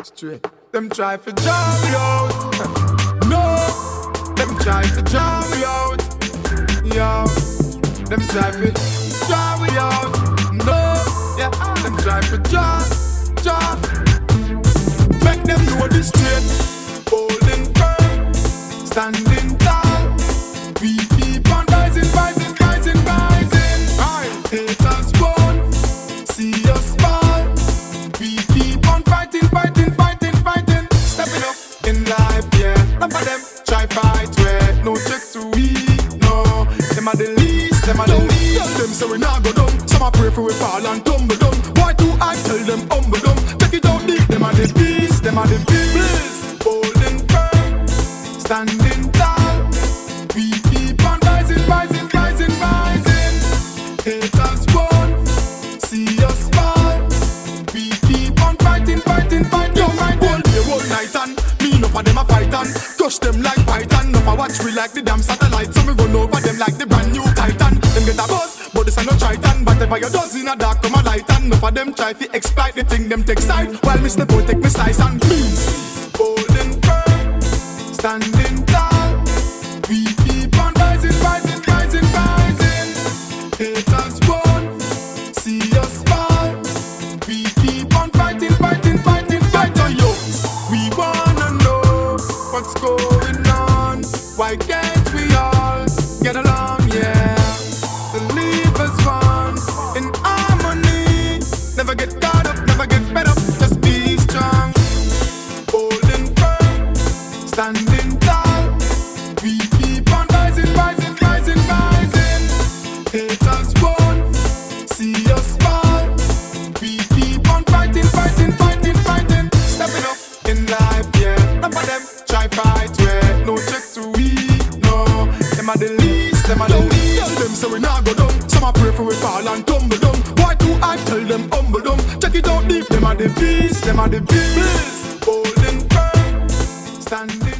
Straight. Them try to drown me out. No. Them try to drown me out. Yo. Them try to drown me out. No. Yeah. Them try to drown. Make them know the straight. Holding firm. Standing tall. We keep on rising. Haters won't see us fall. We keep on fighting. Stepping up in life, yeah. None of them try fight where no check to eat, no. Them are the least. Them say we not go down. Some are pray for we fall and tumble down. Why do I tell them humble down? Check it out deep. Them are the beast. Holding firm, standing tall. We keep on rising. Haters won't see us fall. We keep on fighting. Yo, my whole day, whole night and me enough of them a fight and touch them like python. Enough a watch we like the damn satellite. So we run over them like the brand new Titan. Them get a buzz, but this a no Triton. But if I does in a dark come a light and enough of them try to exploit the thing them take side. While me step out take me slice and peace. Holding firm, standing tall. We keep on rising. Haters won't see us fall. We keep on fighting. Yo, we wanna know what's going on. Why can't we all get along, yeah? So leave us one in harmony. Never get caught up, never get fed up. Just be strong. Holding firm, standing tall. We keep on rising. Haters won't see us fall. We keep on fighting. Stepping up in life, yeah. None of them try fight where no check to eat, no. Them are the least. Them say we not go down. Some are pray for we fall and tumble down. Why do I tell them humble down? Check it out deep. Them are the beast. Holding firm, standing